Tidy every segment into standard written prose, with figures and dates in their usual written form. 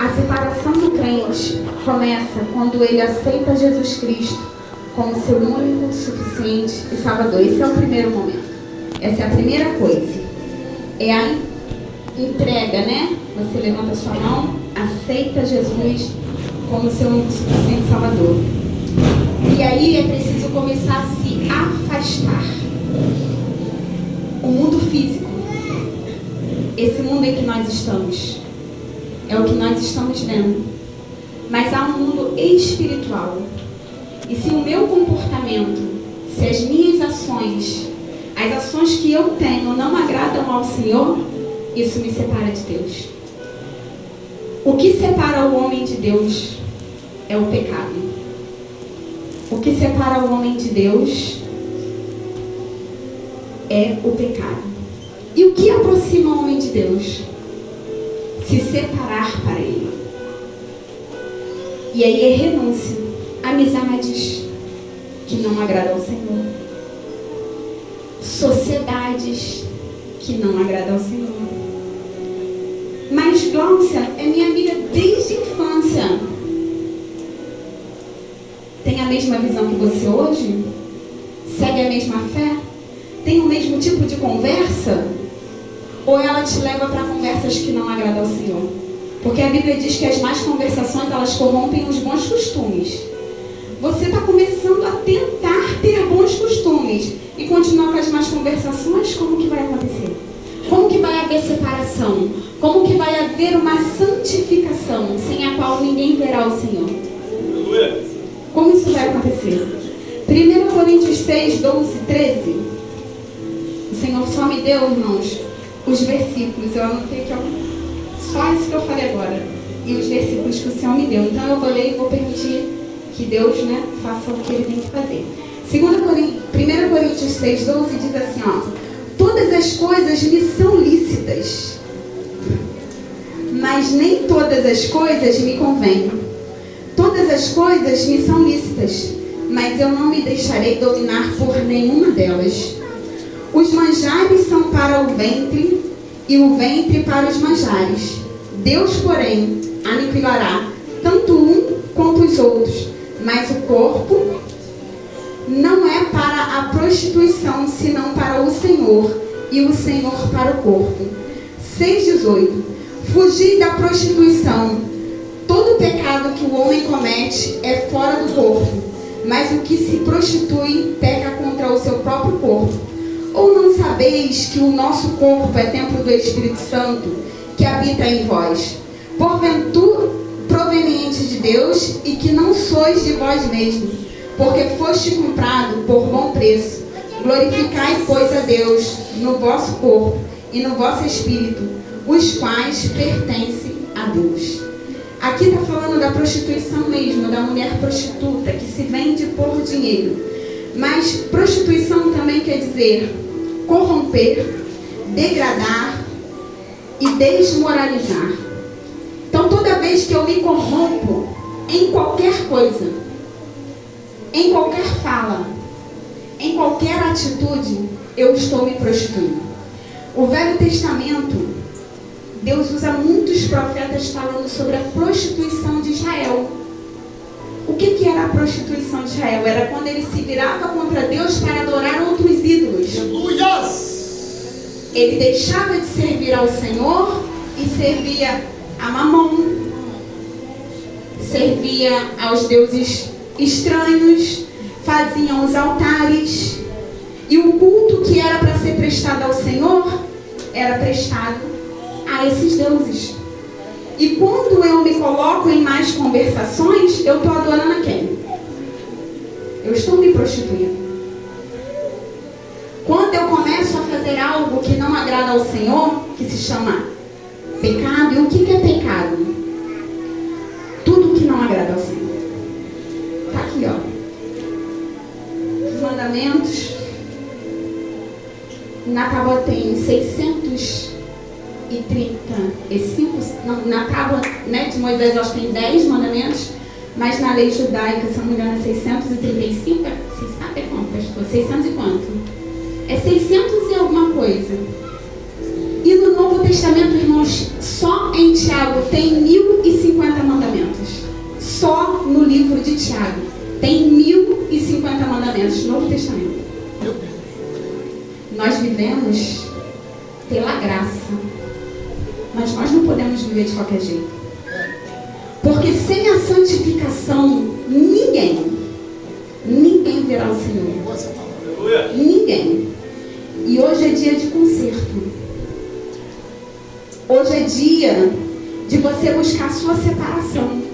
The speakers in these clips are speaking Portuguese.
A separação do crente começa quando ele aceita Jesus Cristo como seu único, suficiente e salvador. Esse é o primeiro momento. Essa é a primeira coisa. É a entrega, né? Você levanta a sua mão, aceita Jesus como seu único, suficiente e salvador. E aí é preciso começar a se afastar. O mundo físico, esse mundo em que nós estamos, é o que nós estamos vendo. Mas há um mundo espiritual. E se o meu comportamento, se as minhas ações, as ações que eu tenho não agradam ao Senhor, isso me separa de Deus. O que separa o homem de Deus é o pecado. O que separa o homem de Deus é o pecado. E o que aproxima o homem de Deus? Se separar para Ele. E aí é renúncia. Amizades que não agradam ao Senhor. Sociedades que não agradam ao Senhor. Mas Glaucia é minha amiga desde a infância. Tem a mesma visão que você hoje? Segue a mesma fé? Tem o mesmo tipo de conversa? Ou ela te leva para conversas que não agradam ao Senhor? Porque a Bíblia diz que as más conversações, elas corrompem os bons costumes. Você está começando a tentar ter bons costumes e continuar com as más conversações, como que vai acontecer? Como que vai haver separação? Como que vai haver uma santificação sem a qual ninguém verá o Senhor? Como isso vai acontecer? 1 Coríntios 6, 12, 13. O Senhor só me deu, irmãos, os versículos. Eu anotei aqui, só isso que eu falei agora. E os versículos que o Senhor me deu. Então eu vou ler e vou permitir que Deus, faça o que Ele tem que fazer. 1 Coríntios 6, 12 diz assim, todas as coisas me são lícitas, mas nem todas as coisas me convêm. Todas as coisas me são lícitas, mas eu não me deixarei dominar por nenhuma delas. Os manjares são para o ventre, e o ventre para os manjares. Deus, porém, aniquilará tanto um quanto os outros, mas o corpo não é para a prostituição, senão para o Senhor, e o Senhor para o corpo. 6,18. Fugir da prostituição. Todo pecado que o homem comete é fora do corpo, mas o que se prostitui peca contra o seu próprio corpo. Ou não sabeis que o nosso corpo é templo do Espírito Santo, que habita em vós, porventura proveniente de Deus, e que não sois de vós mesmos, porque foste comprado por bom preço. Glorificai, pois, a Deus no vosso corpo e no vosso espírito, os quais pertencem a Deus. Aqui está falando da prostituição mesmo, da mulher prostituta que se vende por dinheiro. Mas prostituição também quer dizer corromper, degradar e desmoralizar. Então toda vez que eu me corrompo em qualquer coisa, em qualquer fala, em qualquer atitude, eu estou me prostituindo. O Velho Testamento, Deus usa muitos profetas falando sobre a prostituição de Israel. O que era a prostituição de Israel? Era quando ele se virava contra Deus para adorar outros ídolos. Ele deixava de servir ao Senhor e servia a Mamon, servia aos deuses estranhos, faziam os altares, e o culto que era para ser prestado ao Senhor era prestado a esses deuses. E quando eu me coloco em mais conversações, eu estou adorando a quem? Eu estou me prostituindo. Quando eu começo a fazer algo que não agrada ao Senhor, que se chama pecado, e o que é pecado? Tudo que não agrada ao Senhor. Está aqui, Os mandamentos. Na tábua tem 635, na tábua, de Moisés, acho que tem 10 mandamentos, mas na lei judaica, se não me engano, é 635, vocês sabem quanto, pastor? 600 e quanto? É 600 e alguma coisa. E no Novo Testamento, irmãos, só em Tiago tem 1050 de Tiago, tem 1050 mandamentos no Novo Testamento. Nós vivemos pela graça, mas nós não podemos viver de qualquer jeito. Porque sem a santificação, ninguém verá o Senhor. Ninguém. E hoje é dia de conserto. Hoje é dia de você buscar a sua separação.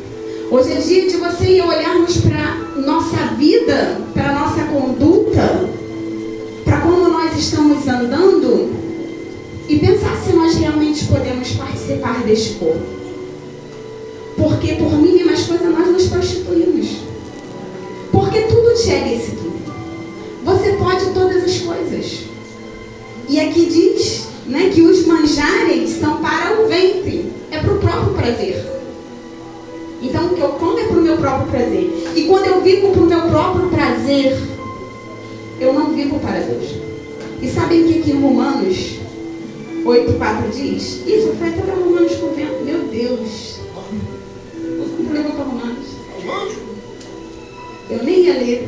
Hoje é dia de você ir olharmos para nossa vida, para nossa conduta, para como nós estamos andando e pensar se nós realmente podemos participar deste corpo. Porque por mínimas coisas nós nos prostituímos. Porque tudo te é lícito. Você pode todas as coisas. E aqui diz, né, que os manjares são para o ventre. É para o próprio prazer. Então o que eu como é para o meu próprio prazer. E quando eu vivo para o meu próprio prazer, eu não vivo para Deus. E sabem o que aqui em Romanos 8,4 diz? Isso foi até para Romanos com o vento. Meu Deus. Não levou para Romanos. Eu nem ia ler.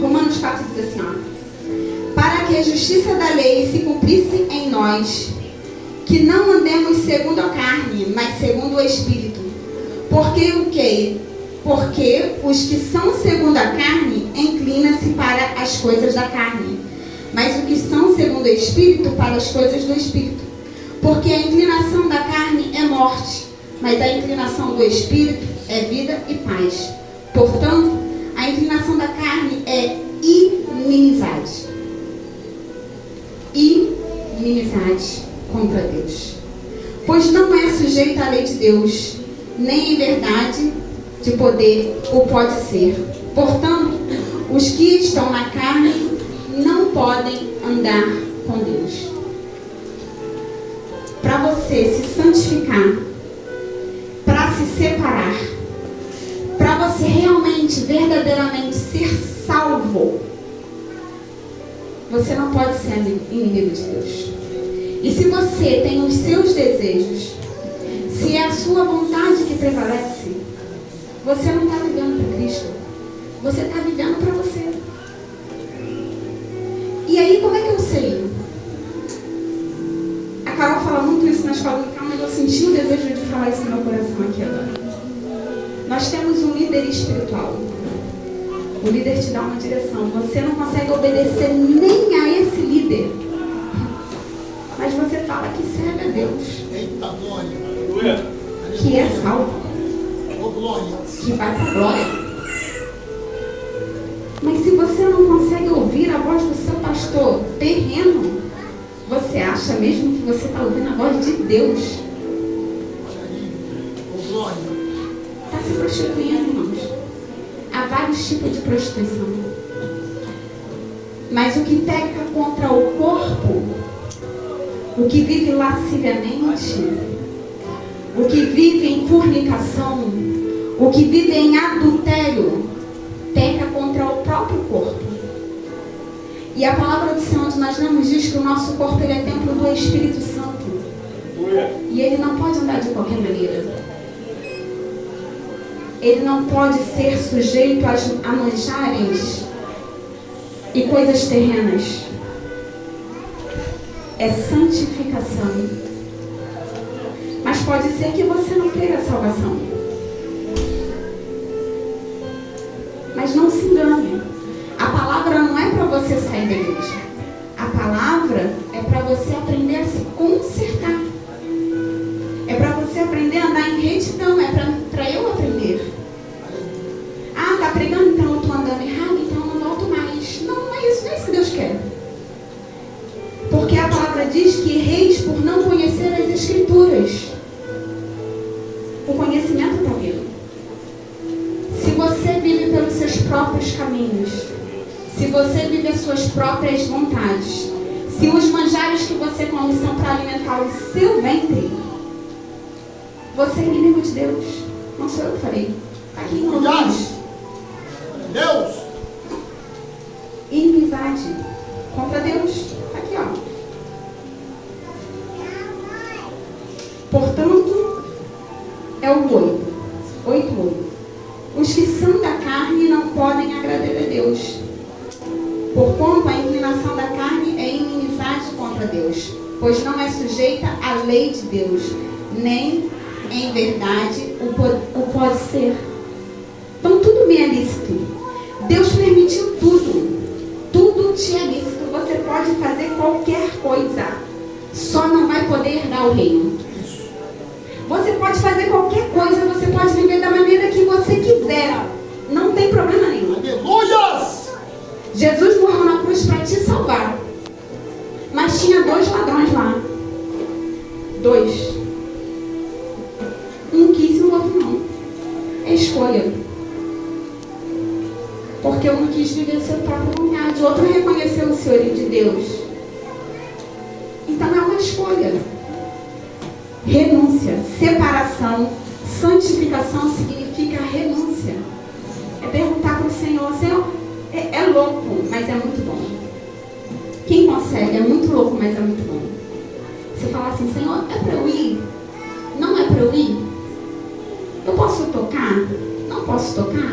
Romanos 4 diz assim, ó. Para que a justiça da lei se cumprisse em nós, que não andemos segundo a carne, mas segundo o Espírito. Porque o quê? Porque os que são segundo a carne inclinam-se para as coisas da carne, mas os que são segundo o Espírito para as coisas do Espírito. Porque a inclinação da carne é morte, mas a inclinação do Espírito é vida e paz. Portanto, a inclinação da carne é inimizade. Inimizade contra Deus. Pois não é sujeito à lei de Deus, nem em verdade de poder o pode ser. Portanto, os que estão na carne não podem andar com Deus. Para você se santificar, para se separar, para você realmente, verdadeiramente ser salvo, você não pode ser inimigo de Deus. E se você tem os seus desejos, se é a sua vontade que prevalece, você não está vivendo para Cristo. Você está vivendo para você. E aí, como é que eu sei? A Carol fala muito isso na escola local, mas eu senti o desejo de falar isso no meu coração aqui agora. Nós temos um líder espiritual. O líder te dá uma direção. Você não consegue obedecer nem a esse líder. Mas você fala que serve a Deus. Eita, glória. Que é salvo. Oh, glória. Que vai para a glória. Mas se você não consegue ouvir a voz do seu pastor terreno, você acha mesmo que você está ouvindo a voz de Deus? Oh, glória. Está se prostituindo, irmãos. Há vários tipos de prostituição. Mas o que peca contra o corpo, o que vive lasciviamente, o que vive em fornicação, o que vive em adultério, peca contra o próprio corpo. E a palavra do Senhor, onde nós lemos, diz que o nosso corpo ele é templo do Espírito Santo. E ele não pode andar de qualquer maneira. Ele não pode ser sujeito a manjares e coisas terrenas. É santificação. Mas pode ser que você não queira a salvação. Mas não se engane. A palavra não é para você sair da igreja. A palavra é para você aprender a se consertar. É para você aprender a andar em retidão. É para eu aprender. Ah, tá pregando, então eu estou andando errado, então eu não volto mais. Não, não é isso que Deus quer. Porque a palavra diz que reis por não conhecer as Escrituras. O conhecimento está vindo. Se você vive pelos seus próprios caminhos, se você vive as suas próprias vontades, se os manjares que você come são para alimentar o seu ventre, você é inimigo de Deus. Não sou eu que falei. Está aqui em Romanos. Deus. Inimizade contra Deus. Está aqui, ó. Portanto, é o 8. os que são da carne não podem agradar a Deus. Porquanto a inclinação da carne é inimizade contra Deus, pois não é sujeita à lei de Deus, nem em verdade o pode ser. Então tudo me é lícito. Deus permitiu tudo. Tudo te é lícito. Você pode fazer qualquer coisa. Só não vai poder herdar o reino. Você pode fazer qualquer coisa. Você pode viver da maneira que você quiser. Não tem problema nenhum. Aleluias! Jesus morreu na cruz para te salvar. Mas tinha 2 ladrões lá. 2. Um quis e o outro não. É escolha. Porque um quis viver seu próprio vontade. O outro reconheceu o senhorio de Deus. Então é uma escolha. Renúncia, separação, santificação significa renúncia. É perguntar para o Senhor, Senhor, é louco, mas é muito bom. Quem consegue? É muito louco, mas é muito bom. Você fala assim, Senhor, é para eu ir? Não é para eu ir? Eu posso tocar? Não posso tocar?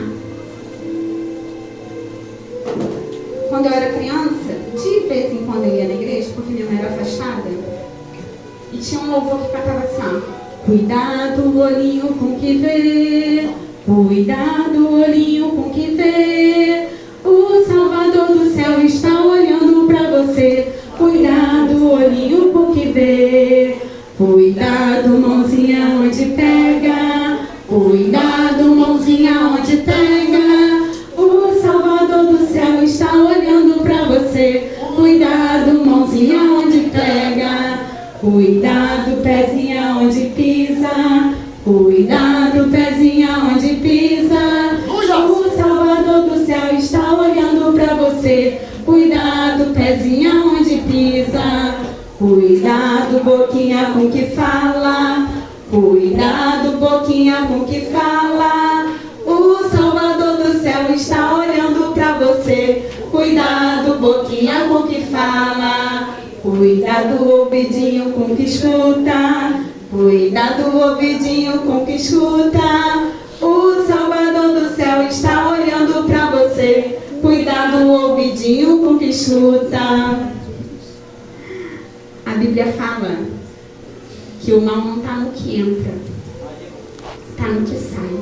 Quando eu era criança, de vez em quando eu ia na igreja, porque minha mãe era afastada, e tinha um louvor que cantava assim, ó, cuidado, olhinho com que vê, cuidado, olhinho com que vê, o Salvador do céu está olhando para você, cuidado, olhinho com que vê, cuidado, mãozinha onde pega, cuidado, mãozinha onde pega, o Salvador do céu está olhando para você, cuidado, mãozinha onde pega, cuidado, pezinha onde pisa, cuidado, pezinha onde pisa, o Salvador do céu está olhando para você, cuidado, pezinha onde pisa, cuidado, boquinha com que fala, cuidado, boquinha com que fala, o Salvador do céu está olhando para você, cuidado, boquinha com que fala, cuidado, ouvidinho com que escuta, cuidado, ouvidinho com que escuta, o Salvador do céu está olhando para você, cuidado, ouvidinho com que escuta. A Bíblia fala que o mal não está no que entra, está no que sai.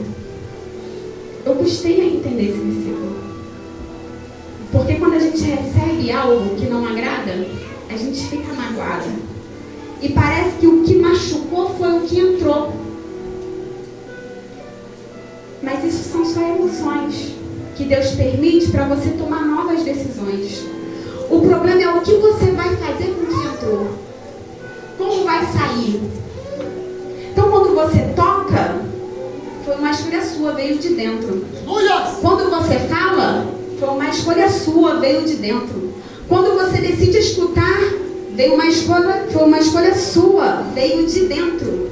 Eu custei a entender esse versículo. Porque quando a gente recebe algo que não agrada, a gente fica magoada. E parece que o que machucou foi o que entrou. Mas isso são só emoções que Deus permite para você tomar novas decisões. O problema é o que você vai fazer com o que entrou. Como vai sair? Então quando você toca, foi uma escolha sua, veio de dentro. Quando você fala, foi uma escolha sua, veio de dentro. Quando você decide escutar, foi uma escolha sua, veio de dentro.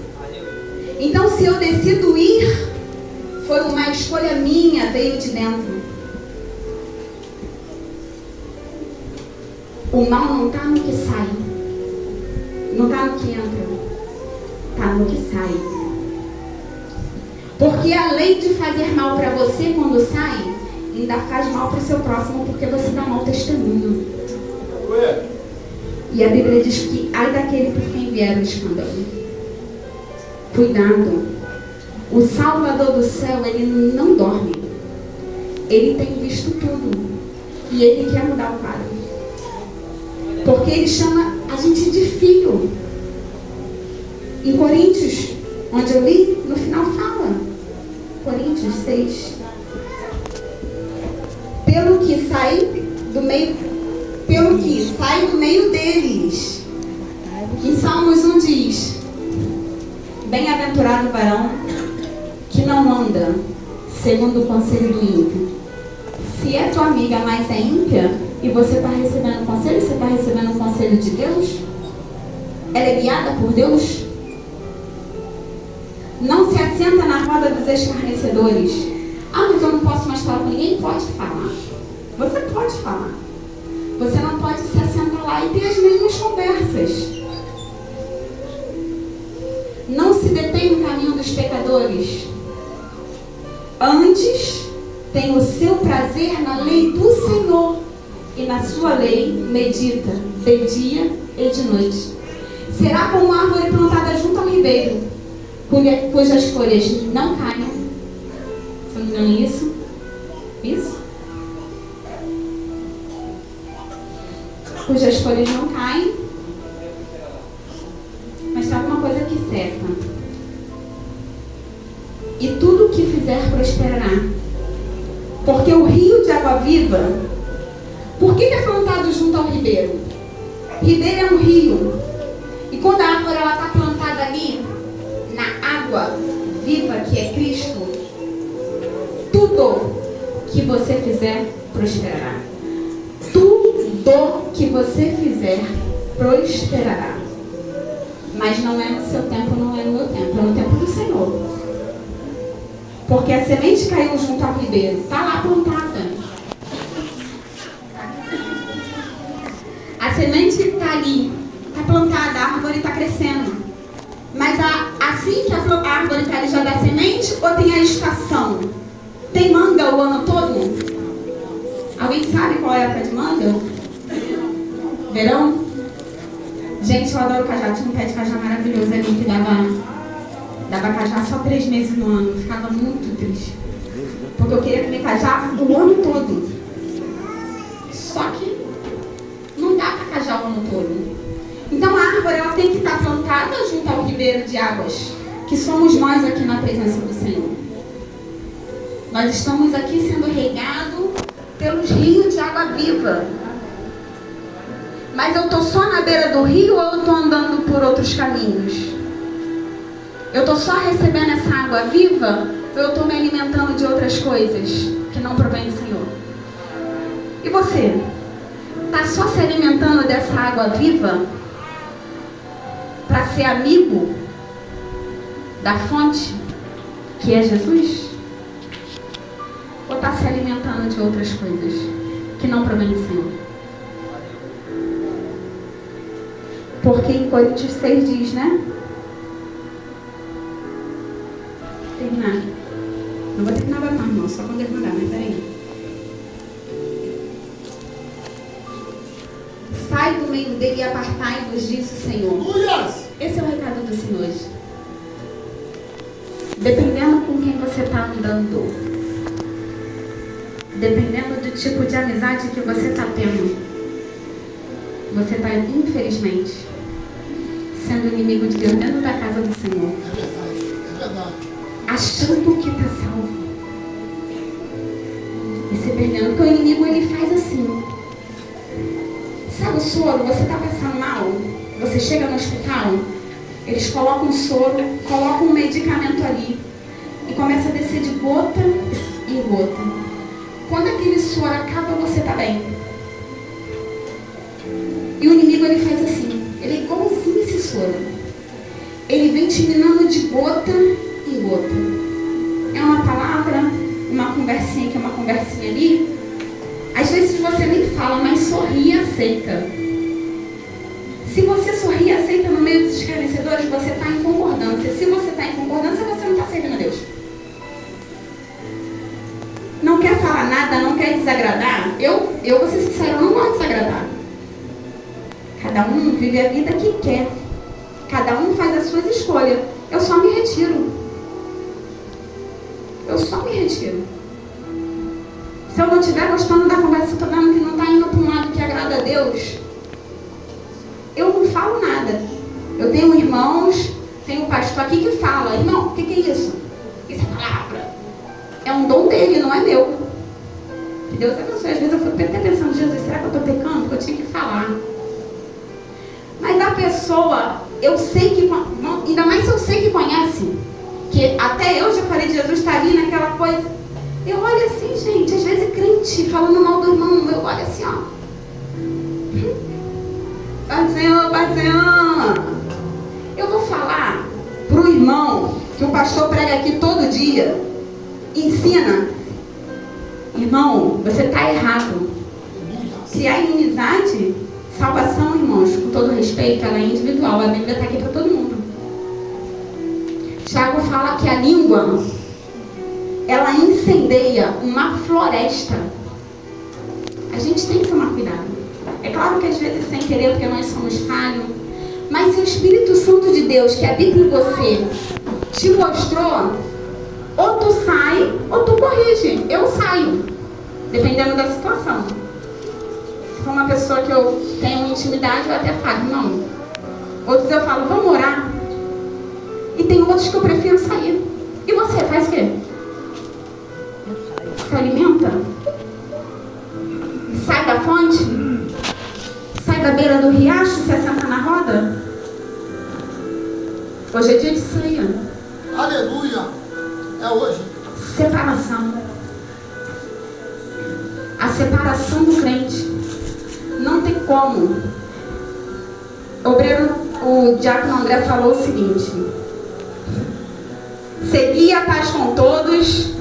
Então se eu decido ir, foi uma escolha minha, veio de dentro. O mal não está no que sai, não está no que entra, está no que sai. Porque além de fazer mal para você quando sai, ainda faz mal para o seu próximo, porque você dá mau testemunho. E a Bíblia diz que ai daquele por quem vier o escândalo. Cuidado. O Salvador do céu, ele não dorme. Ele tem visto tudo. E ele quer mudar o quadro. Porque ele chama a gente de filho. Em Coríntios, onde eu li, no final fala. Coríntios 6. Pelo que sai do meio deles. Em Salmos 1 diz: bem-aventurado o varão que não anda segundo o conselho do ímpio. Se é tua amiga, mas é ímpia, e você está recebendo conselho, você está recebendo o conselho de Deus? Ela é guiada por Deus? Não se assenta na roda dos escarnecedores. Ah, mas eu não posso mais falar com ninguém? Pode falar. Você pode falar. Você não pode se assentar lá e ter as mesmas conversas. Não se detém no caminho dos pecadores. Antes tem o seu prazer na lei do Senhor, e na sua lei medita de dia e de noite. Será como uma árvore plantada junto ao ribeiro, cujas folhas não caem. Se não me engano, isso? Isso? Cujas folhas não caem. Mas tem alguma coisa que seca. E tudo o que fizer prosperará. Porque o rio de água viva, por que é plantado junto ao ribeiro? Ribeiro é um rio. E quando a árvore está plantada ali, na água viva que é Cristo, tudo que você fizer prosperará. Tudo que você fizer prosperará. Mas não é no seu tempo, não é no meu tempo, é no tempo do Senhor. Porque a semente caiu junto ao ribeiro, está lá plantada. A semente está ali, está plantada, a árvore está crescendo. Mas assim que a árvore está ali já dá semente, ou tem a estação? Tem manga o ano todo? Alguém sabe qual é a época de manga? Verão? Gente, eu adoro cajá. Tinha um pé de cajá maravilhoso ali que dava cajá só 3 meses no ano. Eu ficava muito triste. Porque eu queria comer cajá o ano todo. Só que não dá para cajá o ano todo. Então a árvore ela tem que estar plantada junto ao ribeiro de águas, que somos nós aqui na presença do Senhor. Nós estamos aqui sendo regados pelos rios de água viva. Mas eu estou só na beira do rio ou eu estou andando por outros caminhos? Eu estou só recebendo essa água viva ou eu estou me alimentando de outras coisas que não provém do Senhor? E você? Está só se alimentando dessa água viva para ser amigo da fonte, que é Jesus? Ou está se alimentando de outras coisas que não provém do Senhor? Porque em Coríntios 6 diz, né? Terminar. Não vou terminar agora não, irmão, só quando eu mandar, mas peraí. Sai do meio dele e apartai-vos, disse o Senhor. Esse é o recado do Senhor hoje. Dependendo com quem você está andando, dependendo do tipo de amizade que você está tendo, você está, infelizmente, sendo inimigo de Deus dentro da casa do Senhor. É verdade. Achando que está salvo. E se perdendo. Porque o inimigo, ele faz assim. Sabe o soro? Você está passando mal? Você chega no hospital, eles colocam um soro, colocam um medicamento ali e começa a descer de gota em gota. Quando aquele soro acaba, você está bem. E o inimigo, ele faz assim. Ele é igualzinho esse soro. Ele vem te minando de gota em gota. É uma palavra, uma conversinha aqui, uma conversinha ali. Às vezes você nem fala, mas sorri e aceita. Se você sorri e aceita no meio dos escarnecedores, você está em concordância. Se você está em concordância, você não está servindo a Deus. Não quer falar nada, não quer desagradar. Eu vou ser sincero, eu não gosto de desagradar. Cada um vive a vida que quer. Cada um faz as suas escolhas. Eu só me retiro. Eu só me retiro. Se eu não estiver gostando da conversa, estou vendo que não está indo para um lado que agrada a Deus, eu não falo nada. Eu tenho irmãos, tenho um pastor aqui que fala: irmão, o que é isso? Isso é palavra. É um dom dele, não é meu. Que Deus abençoe. Às vezes eu fico até pensando: Jesus, será que eu estou pecando? Porque eu tinha que falar. Mas a pessoa, eu sei que, ainda mais se eu sei que conhece, que até eu já falei de Jesus, está ali naquela coisa. Eu olho assim, gente, às vezes crente falando mal do irmão, eu olho assim, ó. Pai do Senhor, Pai do Senhor. Eu vou falar pro irmão que o pastor prega aqui todo dia, ensina: irmão, você está errado. Criar inimizade, salvação, irmãos, com todo respeito, ela é individual. A Bíblia está aqui para todo mundo. Tiago fala que a língua ela incendeia uma floresta. A gente tem que tomar cuidado. É claro que às vezes sem querer, porque nós somos falhos. Mas se o Espírito Santo de Deus que habita em você te mostrou, ou tu sai, ou tu corrige. Eu saio, dependendo da situação. Se for uma pessoa que eu tenho intimidade, eu até falo, não. Outros eu falo, vamos orar. E tem outros que eu prefiro sair. E você, faz o quê? Se alimenta? Sai da fonte? Sai da beira do riacho, se assenta na roda? Hoje é dia de ceia. Aleluia. É hoje. Separação. A separação do crente. Não tem como. O diácono André falou o seguinte: segui a paz com todos,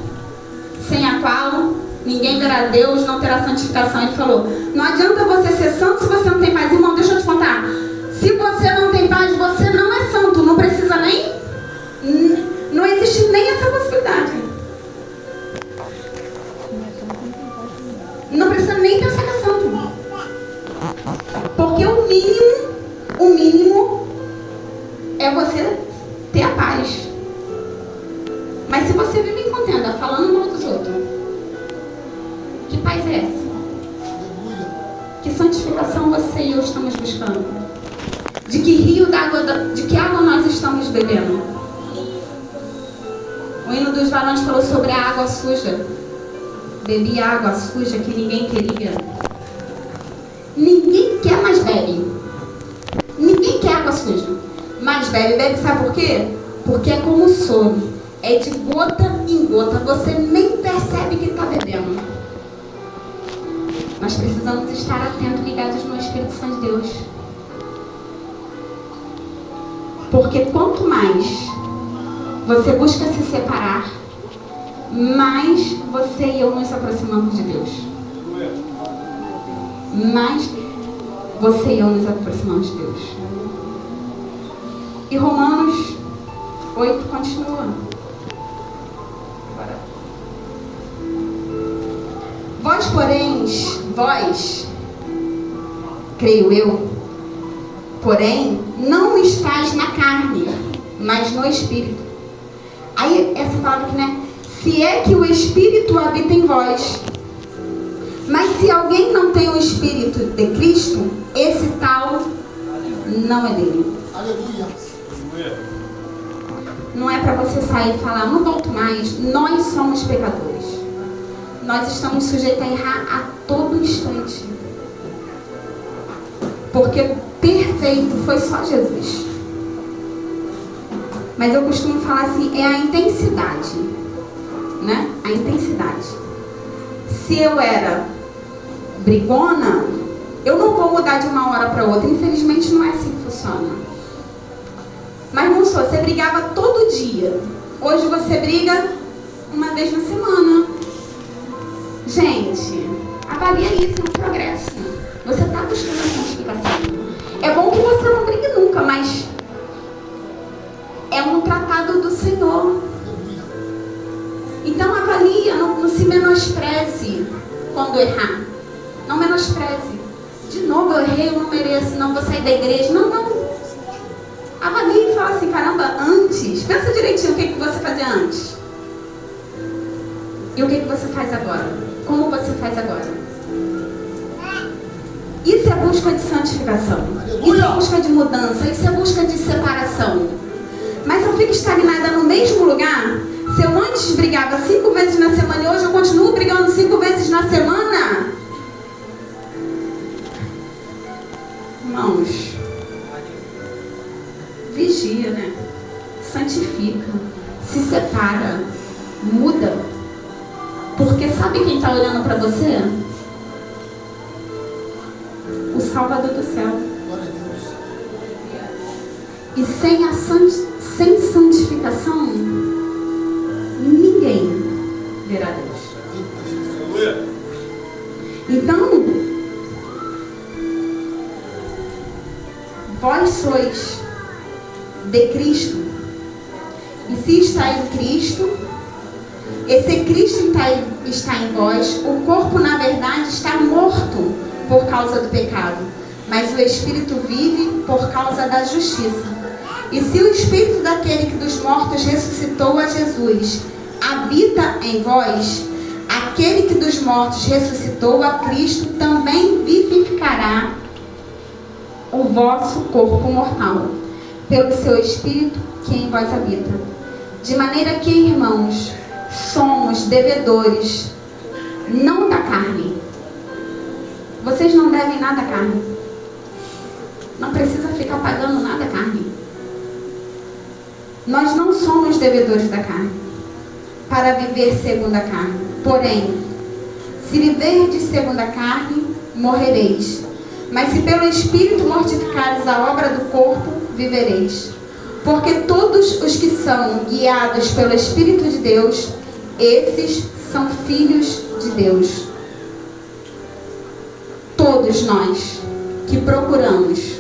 sem a qual ninguém verá Deus, não terá santificação. Ele falou, não adianta você ser santo se você não tem paz. Irmão, deixa eu te contar. Se você não tem paz, você não é santo. Não precisa nem... Não existe nem essa possibilidade. Não precisa nem pensar que é santo. Porque o mínimo é você ter a paz. Mas se você vive em contenda, falando mal dos outros, que paz é essa? Que santificação você e eu estamos buscando? De que rio d'água, de que água nós estamos bebendo? O hino dos varões falou sobre a água suja. Bebi água suja que ninguém queria. Ninguém quer, mas bebe. Ninguém quer água suja, mas bebe. Bebe, sabe por quê? Porque é como soro. É de gota em gota. Você nem percebe que está bebendo. Nós precisamos estar atentos, ligados no Espírito Santo de Deus. Porque quanto mais você busca se separar, mais você e eu nos aproximamos de Deus. Mais você e eu nos aproximamos de Deus. E Romanos 8 continua. Vós, porém, creio eu, porém, não estáis na carne, mas no Espírito. Aí, essa palavra aqui, né? Se é que o Espírito habita em vós. Mas se alguém não tem o Espírito de Cristo, esse tal não é dele. Aleluia. Não é para você sair e falar, não volto mais. Nós somos pecadores. Nós estamos sujeitos a errar a todo instante. Porque perfeito foi só Jesus. Mas eu costumo falar assim, é a intensidade. Né? A intensidade. Se eu era brigona, eu não vou mudar de uma hora para outra. Infelizmente não é assim que funciona. Mas não sou, você brigava todo dia. Hoje você briga uma vez na semana. Gente, avalia isso no progresso. Você está buscando a santificação. É bom que você não brigue nunca, mas é um tratado do Senhor. Então avalia, não se menospreze quando errar. Não menospreze. De novo eu errei, eu não mereço, não vou sair da igreja. Não. Avalie e fala assim, caramba, antes. Pensa direitinho o que você fazia antes. E o que você faz agora? Como você faz agora? Isso é busca de santificação. Isso é busca de mudança. Isso é busca de separação. Mas se eu fico estagnada no mesmo lugar, se eu antes brigava 5 vezes na semana e hoje eu continuo brigando 5 vezes na semana, irmãos, vigia, né? Santifica, se separa, muda. Porque sabe quem está olhando para você? O Salvador do céu. E sem santificação, ninguém verá Deus. Então, vós sois de Cristo. E se está em Cristo, Esse Cristo está em vós, o corpo na verdade está morto por causa do pecado, mas o Espírito vive por causa da justiça. E se o Espírito daquele que dos mortos ressuscitou a Jesus habita em vós, aquele que dos mortos ressuscitou a Cristo também vivificará o vosso corpo mortal, pelo seu Espírito que em vós habita. De maneira que, irmãos, somos devedores, não da carne. Vocês não devem nada à carne. Não precisa ficar pagando nada à carne. Nós não somos devedores da carne, para viver segundo a carne. Porém, se viverdes segundo a carne, morrereis. Mas se pelo Espírito mortificares a obra do corpo, vivereis. Porque todos os que são guiados pelo Espírito de Deus, esses são filhos de Deus. Todos nós que procuramos,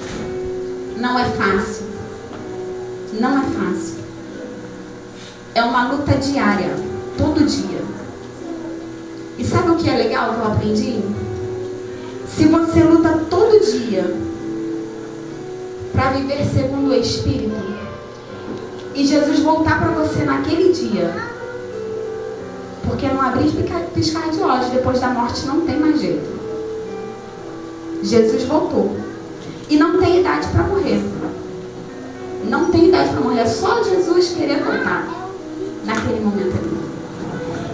não é fácil. Não é fácil. É uma luta diária, todo dia. E sabe o que é legal que eu aprendi? Se você luta todo dia para viver segundo o Espírito, e Jesus voltar para você naquele dia, porque não abrir e piscar de olhos, depois da morte não tem mais jeito. Jesus voltou. E não tem idade para morrer. Não tem idade para morrer. É só Jesus querer voltar naquele momento ali.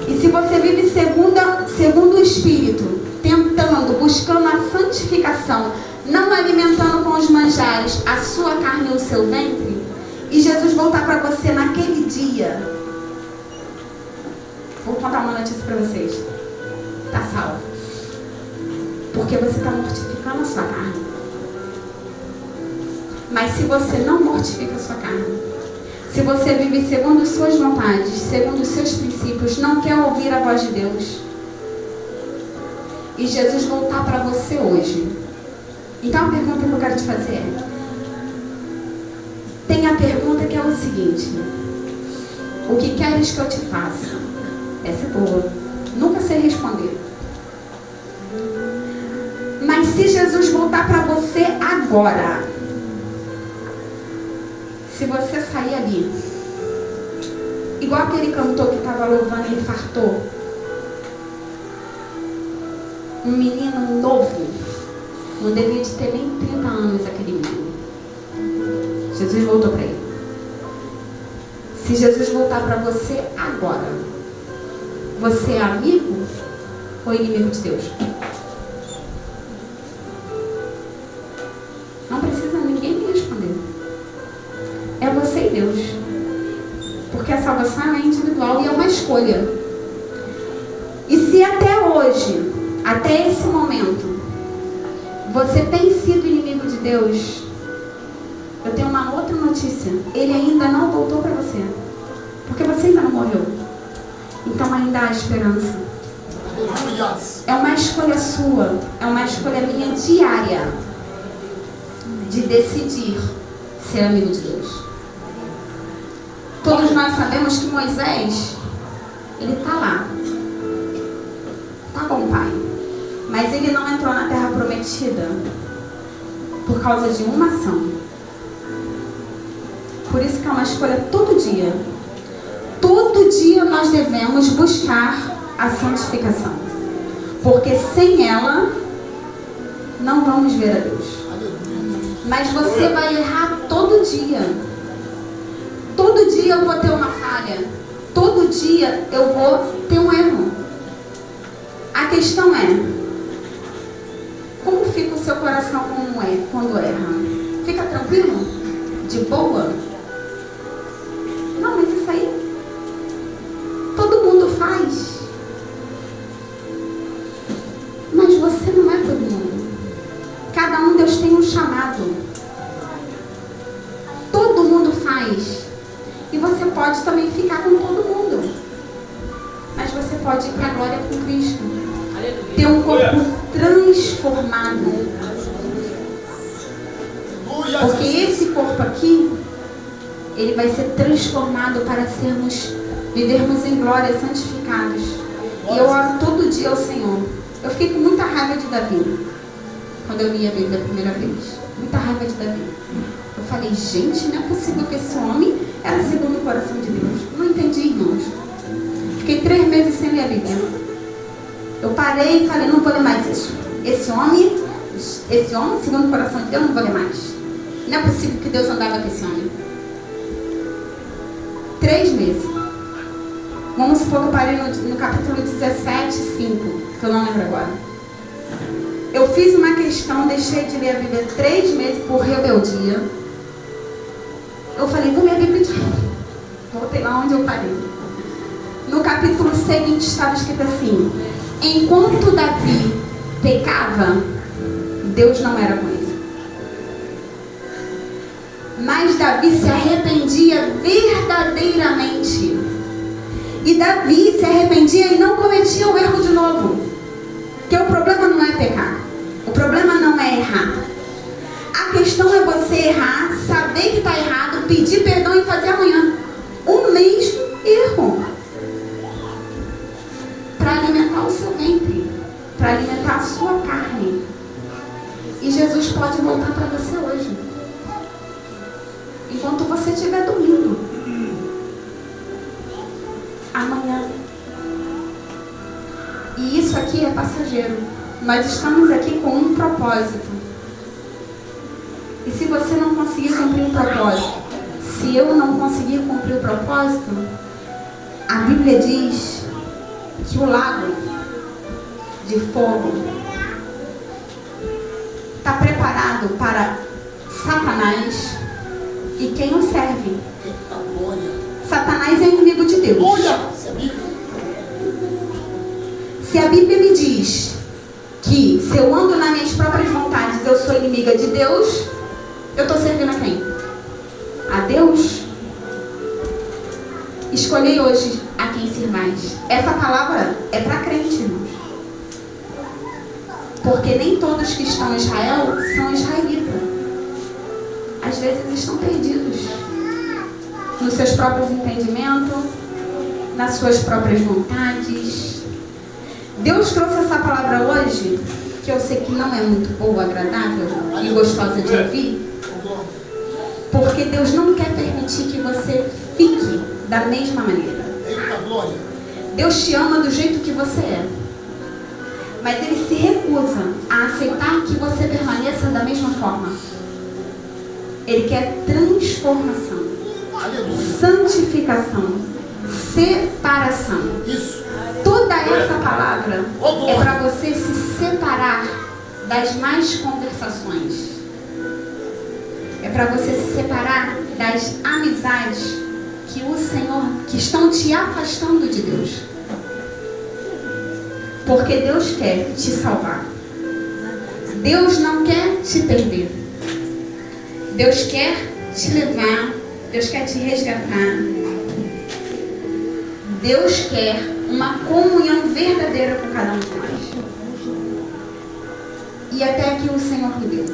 E se você vive segundo o Espírito, tentando, buscando a santificação, não alimentando com os manjares a sua carne e o seu ventre, e Jesus voltar para você naquele dia, vou contar uma notícia para vocês. Está salvo. Porque você está mortificando a sua carne. Mas se você não mortifica a sua carne, se você vive segundo as suas vontades, segundo os seus princípios, não quer ouvir a voz de Deus, e Jesus voltar para você hoje, então a pergunta que eu quero te fazer é: tem a pergunta que é o seguinte: o que queres que eu te faça? Essa é boa. Nunca sei responder. Mas se Jesus voltar para você agora, se você sair ali, igual aquele cantor que estava louvando e ele fartou, um menino novo, não devia de ter nem 30 anos aquele menino. Jesus voltou para ele. Se Jesus voltar para você agora, você é amigo ou inimigo de Deus? Não precisa ninguém me responder. É você e Deus. Porque a salvação é individual e é uma escolha. E se até hoje, até esse momento, você tem sido inimigo de Deus, eu tenho uma outra notícia. Ele ainda não voltou para você. Porque você ainda não morreu. Então ainda há esperança. É uma escolha sua. É uma escolha minha diária de decidir ser amigo de Deus. Todos nós sabemos que Moisés, ele está lá. Está com o pai. Mas ele não entrou na terra prometida por causa de uma ação. Por isso que é uma escolha todo dia. Todo dia nós devemos buscar a santificação. Porque sem ela, não vamos ver a Deus. Mas você vai errar todo dia. Todo dia eu vou ter uma falha. Todo dia eu vou ter um erro. A questão é: como fica o seu coração quando erra? Fica tranquilo? De boa? Não, mas isso aí todo mundo faz. Mas você não é todo mundo. Cada um, Deus tem um chamado. Todo mundo faz. E você pode também ficar com todo mundo. Mas você pode ir para a glória com Cristo. Ter um corpo transformado. Porque esse corpo aqui, ele vai ser transformado para sermos vivermos em glória, santificados. E eu oro todo dia ao Senhor. Eu fiquei com muita raiva de Davi, quando eu li a Bíblia a primeira vez. Muita raiva de Davi. Eu falei, gente, não é possível que esse homem era segundo o coração de Deus. Não entendi, irmãos. Fiquei 3 meses sem ler a Bíblia. Eu parei e falei, não vou ler mais isso. Esse homem, segundo o coração de Deus, não vou ler mais. Não é possível que Deus andava com esse homem. 3 meses. Vamos supor que eu parei no capítulo 17, 5, que eu não lembro agora. Eu fiz uma questão, deixei de ler a Bíblia 3 meses por rebeldia. Eu falei, vou ler a Bíblia de novo. Voltei lá onde eu parei. No capítulo seguinte estava escrito assim: enquanto Davi pecava, Deus não era com ele. Mas Davi se arrependia verdadeiramente. E Davi se arrependia e não cometia o erro de novo. Porque o problema não é pecar. O problema não é errar. A questão é você errar, saber que está errado, pedir perdão e fazer amanhã o mesmo erro. Para alimentar o seu ventre. Para alimentar a sua carne. E Jesus pode voltar para você hoje. Enquanto você estiver dormindo. Amanhã. E isso aqui é passageiro. Nós estamos aqui com um propósito. E se você não conseguir cumprir o propósito, se eu não conseguir cumprir o propósito, a Bíblia diz que o lago de fogo está preparado para Satanás e quem o serve. Satanás é inimigo de Deus. Se a Bíblia me diz que se eu ando nas minhas próprias vontades eu sou inimiga de Deus, eu estou servindo a quem? A Deus? Escolhei hoje a quem servais. Essa palavra é para crente, irmãos. Porque nem todos que estão em Israel são israelitas. Às vezes estão perdidos nos seus próprios entendimentos, nas suas próprias vontades. Deus trouxe essa palavra hoje, que eu sei que não é muito boa, agradável e gostosa de ouvir, porque Deus não quer permitir que você fique da mesma maneira. Deus te ama do jeito que você é, mas Ele se recusa a aceitar que você permaneça da mesma forma. Ele quer transformação, santificação, separação. Toda essa palavra é para você se separar das más conversações. É para você se separar das amizades que estão te afastando de Deus. Porque Deus quer te salvar. Deus não quer te perder. Deus quer te levar. Deus quer te resgatar. Deus quer uma comunhão verdadeira com cada um de nós. E até aqui o Senhor me deu.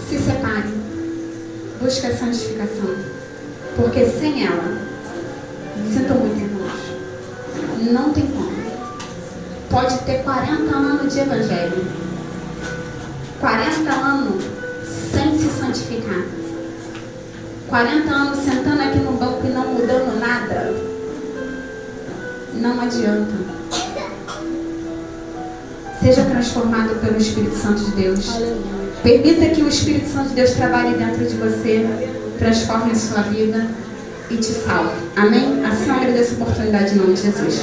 Se separe. Busque a santificação. Porque sem ela, sinto muito, irmãos, não tem como. Pode ter 40 anos de evangelho. 40 anos sem se santificar. 40 anos sentando aqui no banco e não mudando nada. Não adianta. Seja transformado pelo Espírito Santo de Deus. Permita que o Espírito Santo de Deus trabalhe dentro de você, transforme a sua vida e te salve. Amém? Assim eu agradeço a oportunidade em nome de Jesus.